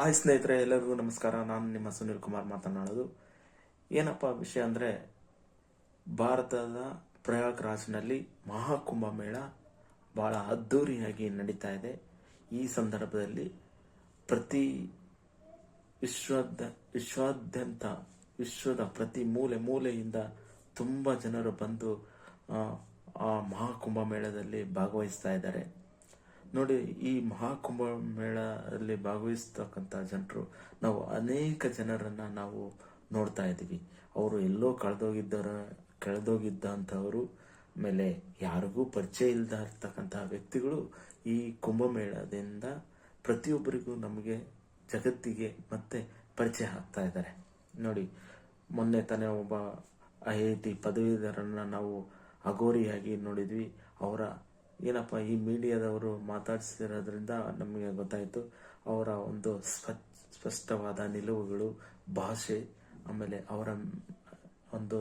Hi ಸ್ನೇಹಿತರೆ, ಎಲ್ಲರಿಗೂ ನಮಸ್ಕಾರ. ನಾನು ನಿಮ್ಮ ಸುನೀಲ್ ಕುಮಾರ್ ಮಾತನಾಡೋದು. ಏನಪ್ಪ ವಿಷಯ ಅಂದರೆ, ಭಾರತದ ಪ್ರಯಾಗ್ರಾಜ್ನಲ್ಲಿ ಮಹಾಕುಂಭ ಮೇಳ ಬಹಳ ಅದ್ಧೂರಿಯಾಗಿ ನಡೀತಾ ಇದೆ. ಈ ಸಂದರ್ಭದಲ್ಲಿ ವಿಶ್ವದ ಪ್ರತಿ ಮೂಲೆಯಿಂದ ತುಂಬ ಜನರು ಬಂದು ಆ ಮಹಾಕುಂಭ ಮೇಳದಲ್ಲಿ ಭಾಗವಹಿಸ್ತಾ ಇದ್ದಾರೆ. ನೋಡಿ, ಈ ಮಹಾಕುಂಭ ಮೇಳದಲ್ಲಿ ಭಾಗವಹಿಸ್ತಕ್ಕಂಥ ಜನರು, ನಾವು ಅನೇಕ ಜನರನ್ನ ನಾವು ನೋಡ್ತಾ ಇದ್ದೀವಿ. ಅವರು ಎಲ್ಲೋ ಕಳೆದೋಗಿದ್ದಂಥವರು, ಆಮೇಲೆ ಯಾರಿಗೂ ಪರಿಚಯ ಇಲ್ಲದ ಇರ್ತಕ್ಕಂತಹ ವ್ಯಕ್ತಿಗಳು ಈ ಕುಂಭಮೇಳದಿಂದ ಪ್ರತಿಯೊಬ್ಬರಿಗೂ ನಮಗೆ ಜಗತ್ತಿಗೆ ಮತ್ತೆ ಪರಿಚಯ ಆಗ್ತಾ ಇದ್ದಾರೆ. ನೋಡಿ, ಮೊನ್ನೆ ತಾನೇ ಒಬ್ಬ IIT ಪದವೀಧರನ್ನ ನಾವು ಅಗೋರಿಯಾಗಿ ನೋಡಿದ್ವಿ. ಅವರ ಏನಪ್ಪ ಈ ಮೀಡಿಯಾದವರು ಮಾತಾಡ್ಸಿರೋದ್ರಿಂದ ನಮಗೆ ಗೊತ್ತಾಯಿತು ಅವರ ಒಂದು ಸ್ಪಷ್ಟವಾದ ನಿಲುವುಗಳು, ಭಾಷೆ, ಆಮೇಲೆ ಅವರ ಒಂದು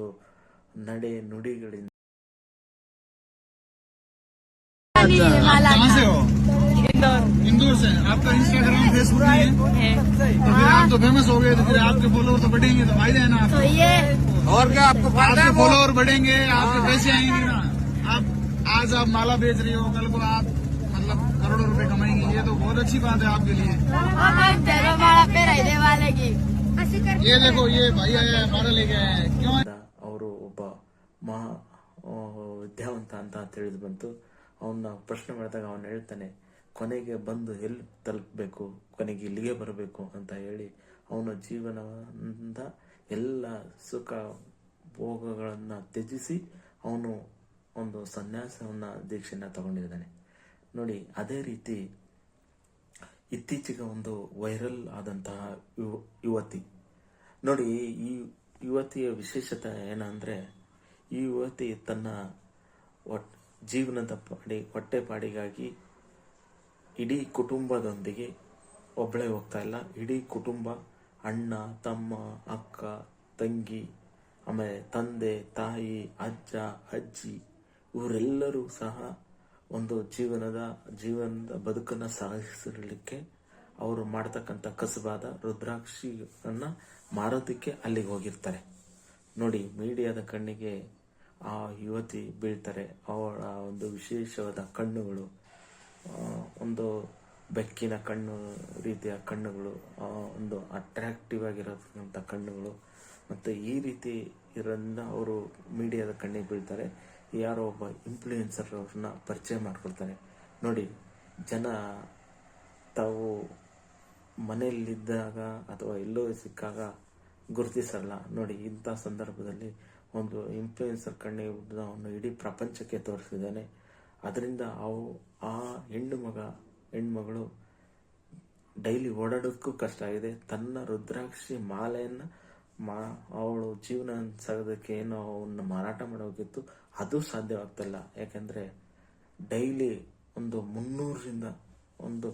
ನಡೆ ನುಡಿಗಳಿಂದ. इंदौर से। आपका इंस्टाग्राम फेसबुक नहीं है तो फिर आप तो फेमस हो गए, तो फिर आपके फॉलोअर तो बढ़ेंगे, तो फायदा है ना आपको। और क्या आपको फायदा है, फॉलोअर बढ़ेंगे, आपके पैसे आएंगे ना। आप आज आप माला बेच रही हो, कल को आप मतलब करोड़ों रुपए कमाएंगे, ये तो बहुत अच्छी बात है आपके लिए। ये देखो, ये भाई आया माला लेके आया है, क्यों? ಅವರು ಒಬ್ಬ ಮಹಾ ವಿದ್ಯಾವಂತ ಅಂತ ತಿಳಿದು ಬಂತು. ಅವನ್ನ ಪ್ರಶ್ನೆ ಮಾಡಿದಾಗ ಅವನು ಹೇಳ್ತಾನೆ, ಕೊನೆಗೆ ಬಂದು ಎಲ್ಲಿ ತಲುಪಬೇಕು, ಕೊನೆಗೆ ಇಲ್ಲಿಗೆ ಬರಬೇಕು ಅಂತ ಹೇಳಿ ಅವನ ಜೀವನದಿಂದ ಎಲ್ಲ ಸುಖ ಭೋಗಗಳನ್ನು ತ್ಯಜಿಸಿ ಅವನು ಒಂದು ಸನ್ಯಾಸವನ್ನ ದೀಕ್ಷೆನ ತಗೊಂಡಿದ್ದಾನೆ. ನೋಡಿ, ಅದೇ ರೀತಿ ಇತ್ತೀಚೆಗೆ ಒಂದು ವೈರಲ್ ಆದಂತಹ ಯುವತಿ. ನೋಡಿ, ಈ ಯುವತಿಯ ವಿಶೇಷತೆ ಏನಂದ್ರೆ, ಈ ಯುವತಿ ತನ್ನ ಜೀವನದ ಹೊಟ್ಟೆಪಾಡಿಗಾಗಿ ಇಡೀ ಕುಟುಂಬದೊಂದಿಗೆ ಒಬ್ಬಳೇ ಹೋಗ್ತಾ ಇಲ್ಲ, ಇಡೀ ಕುಟುಂಬ, ಅಣ್ಣ, ತಮ್ಮ, ಅಕ್ಕ, ತಂಗಿ, ಆಮೇಲೆ ತಂದೆ, ತಾಯಿ, ಅಜ್ಜ, ಅಜ್ಜಿ, ಇವರೆಲ್ಲರೂ ಸಹ ಒಂದು ಜೀವನದ ಬದುಕನ್ನು ಸಾಗಿಸಲಿಕ್ಕೆ ಅವರು ಮಾಡ್ತಕ್ಕಂಥ ಕಸಬಾದ ರುದ್ರಾಕ್ಷಿಯನ್ನ ಮಾರೋದಕ್ಕೆ ಅಲ್ಲಿಗೆ ಹೋಗಿರ್ತಾರೆ. ನೋಡಿ, ಮೀಡಿಯಾದ ಕಣ್ಣಿಗೆ ಆ ಯುವತಿ ಬೀಳ್ತಾರೆ. ಅವಳ ಒಂದು ವಿಶೇಷವಾದ ಕಣ್ಣುಗಳು, ಒಂದು ಬೆಕ್ಕಿನ ಕಣ್ಣು ರೀತಿಯ ಕಣ್ಣುಗಳು, ಒಂದು ಅಟ್ರಾಕ್ಟಿವ್ ಆಗಿರತಕ್ಕಂಥ ಕಣ್ಣುಗಳು, ಮತ್ತು ಈ ರೀತಿ ಇರೋದ್ರಿಂದ ಅವರು ಮೀಡಿಯಾದ ಕಣ್ಣಿಗೆ ಬೀಳ್ತಾರೆ. ಯಾರೋ ಒಬ್ಬ ಇನ್ಫ್ಲೂಯೆನ್ಸರ್ ಅವ್ರನ್ನ ಪರಿಚಯ ಮಾಡ್ಕೊಳ್ತಾರೆ. ನೋಡಿ, ಜನ ತಾವು ಮನೆಯಲ್ಲಿದ್ದಾಗ ಅಥವಾ ಎಲ್ಲೋ ಸಿಕ್ಕಾಗ ಗುರುತಿಸಲ್ಲ. ನೋಡಿ, ಇಂಥ ಸಂದರ್ಭದಲ್ಲಿ ಒಂದು ಇನ್ಫ್ಲೂಯೆನ್ಸರ್ ಕಣ್ಣಿಗೆ ಬಿದ್ದು ಅವನು ಇಡೀ ಪ್ರಪಂಚಕ್ಕೆ ತೋರಿಸಿದ್ದಾನೆ. ಅದರಿಂದ ಆ ಹೆಣ್ಮಗಳು ಡೈಲಿ ಓಡಾಡೋದಕ್ಕೂ ಕಷ್ಟ ಆಗಿದೆ. ತನ್ನ ರುದ್ರಾಕ್ಷಿ ಮಾಲೆಯನ್ನು ಅವಳು ಜೀವನ ಸಾಗೋದಕ್ಕೆ ಏನೋ ಅವನ್ನ ಮಾರಾಟ ಮಾಡೋಗಿತ್ತು, ಅದು ಸಾಧ್ಯವಾಗ್ತಿಲ್ಲ. ಯಾಕೆಂದರೆ ಡೈಲಿ ಒಂದು 300ರಿಂದ ಒಂದು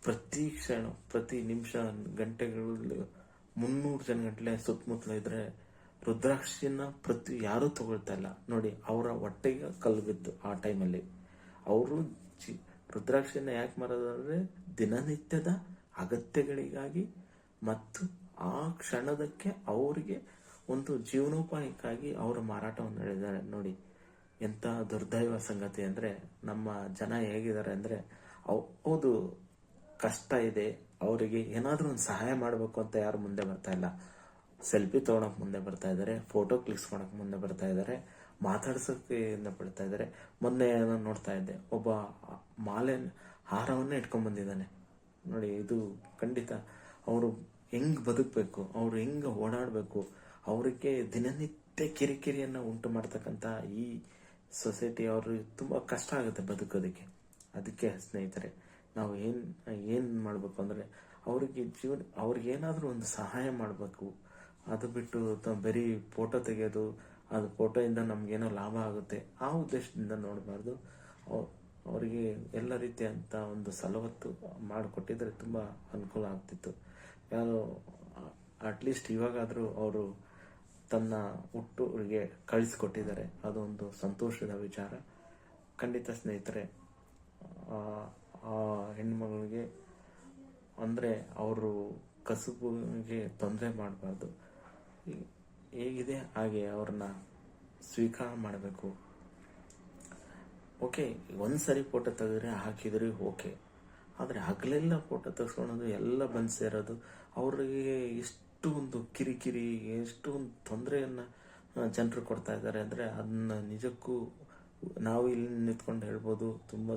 ಪ್ರತಿ ಕ್ಷಣ, ಪ್ರತಿ ನಿಮಿಷ, ಗಂಟೆಗಳಲ್ಲಿ 300 ಜನ ಗಂಟಲೆ ಸುತ್ತಮುತ್ತಲ ಇದ್ರೆ ರುದ್ರಾಕ್ಷಿಯನ್ನ ಯಾರೂ ತಗೊಳ್ತಾ ಇಲ್ಲ. ನೋಡಿ, ಅವರ ಹೊಟ್ಟೆಗೆ ಕಲ್ಲು ಬಿದ್ದು ಆ ಟೈಮಲ್ಲಿ ಅವರು ರುದ್ರಾಕ್ಷಿಯನ್ನ ಯಾಕೆ ಮಾರೋದಂದ್ರೆ ದಿನನಿತ್ಯದ ಅಗತ್ಯಗಳಿಗಾಗಿ ಮತ್ತು ಆ ಕ್ಷಣದಕ್ಕೆ ಅವರಿಗೆ ಒಂದು ಜೀವನೋಪಾಯಕ್ಕಾಗಿ ಅವರು ಮಾರಾಟವನ್ನು ಹೇಳಿದ್ದಾರೆ. ನೋಡಿ, ಎಂಥ ದುರ್ದೈವ ಸಂಗತಿ ಅಂದರೆ, ನಮ್ಮ ಜನ ಹೇಗಿದ್ದಾರೆ ಅಂದರೆ, ಹೌದು ಕಷ್ಟ ಇದೆ, ಅವರಿಗೆ ಏನಾದರೂ ಒಂದು ಸಹಾಯ ಮಾಡಬೇಕು ಅಂತ ಯಾರು ಮುಂದೆ ಬರ್ತಾ ಇಲ್ಲ. ಸೆಲ್ಫಿ ತೊಗೊಳಕ್ ಮುಂದೆ ಬರ್ತಾ ಇದ್ದಾರೆ, ಫೋಟೋ ಕ್ಲಿಕ್ಸ್ಕೊಳಕ್ ಮುಂದೆ ಬರ್ತಾ ಇದ್ದಾರೆ, ಮಾತಾಡ್ಸೋಕೆ ಬರ್ತಾ ಇದ್ದಾರೆ. ಮೊನ್ನೆ ನಾನು ನೋಡ್ತಾ ಇದ್ದೆ, ಒಬ್ಬ ಹಾರವನ್ನೇ ಇಟ್ಕೊಂಡ್ ಬಂದಿದ್ದಾನೆ. ನೋಡಿ, ಇದು ಖಂಡಿತ ಅವರು ಹೆಂಗ್ ಬದುಕಬೇಕು, ಅವ್ರು ಹೆಂಗ್ ಓಡಾಡಬೇಕು, ಅವರಿಗೆ ದಿನನಿತ್ಯ ಕಿರಿಕಿರಿಯನ್ನು ಉಂಟು ಮಾಡ್ತಕ್ಕಂಥ ಈ ಸೊಸೈಟಿ ಅವ್ರಿಗೆ ತುಂಬ ಕಷ್ಟ ಆಗುತ್ತೆ ಬದುಕೋದಕ್ಕೆ. ಅದಕ್ಕೆ ಸ್ನೇಹಿತರೆ, ನಾವು ಏನ್ ಮಾಡಬೇಕು ಅಂದರೆ, ಅವ್ರಿಗೇನಾದರೂ ಒಂದು ಸಹಾಯ ಮಾಡಬೇಕು. ಅದು ಬಿಟ್ಟು ಬರೀ ಫೋಟೋ ತೆಗೆಯೋದು, ಅದು ಫೋಟೋಯಿಂದ ನಮ್ಗೇನೋ ಲಾಭ ಆಗುತ್ತೆ ಆ ಉದ್ದೇಶದಿಂದ ನೋಡಬಾರ್ದು. ಅವರಿಗೆ ಎಲ್ಲ ರೀತಿಯಂಥ ಒಂದು ಸಲವತ್ತು ಮಾಡಿಕೊಟ್ಟಿದ್ರೆ ತುಂಬ ಅನುಕೂಲ ಆಗ್ತಿತ್ತು. ಯಾರು ಅಟ್ಲೀಸ್ಟ್ ಇವಾಗಾದರೂ ಅವರು ತನ್ನ ಹುಟ್ಟೂರಿಗೆ ಕಳಿಸ್ಕೊಟ್ಟಿದ್ದಾರೆ, ಅದೊಂದು ಸಂತೋಷದ ವಿಚಾರ. ಖಂಡಿತ ಸ್ನೇಹಿತರೆ, ಆ ಹೆಣ್ಮಗಳಿಗೆ ಅಂದರೆ ಅವರು ಕಸುಬಿಗೆ ತೊಂದರೆ ಮಾಡಬಾರ್ದು. ಹೇಗಿದೆ ಹಾಗೆ ಅವ್ರನ್ನ ಸ್ವೀಕಾರ ಮಾಡಬೇಕು. ಓಕೆ, ಒಂದ್ಸರಿ ಫೋಟೋ ತೆಗೆದ್ರೆ ಹಾಕಿದ್ರಿ ಓಕೆ, ಆದರೆ ಹಗಲೆಲ್ಲ ಫೋಟೋ ತೆಗೆಸ್ಕೊಳ್ಳೋದು ಎಲ್ಲ ಬಂದು ಸೇರೋದು ಅವ್ರಿಗೆ ಎಷ್ಟು ಒಂದು ಕಿರಿಕಿರಿ, ಎಷ್ಟು ಒಂದು ತೊಂದರೆಯನ್ನು ಜನರು ಕೊಡ್ತಾ ಇದ್ದಾರೆ ಅಂದರೆ ಅದನ್ನ ನಿಜಕ್ಕೂ ನಾವು ಇಲ್ಲಿ ನಿಂತ್ಕೊಂಡು ಹೇಳ್ಬೋದು ತುಂಬ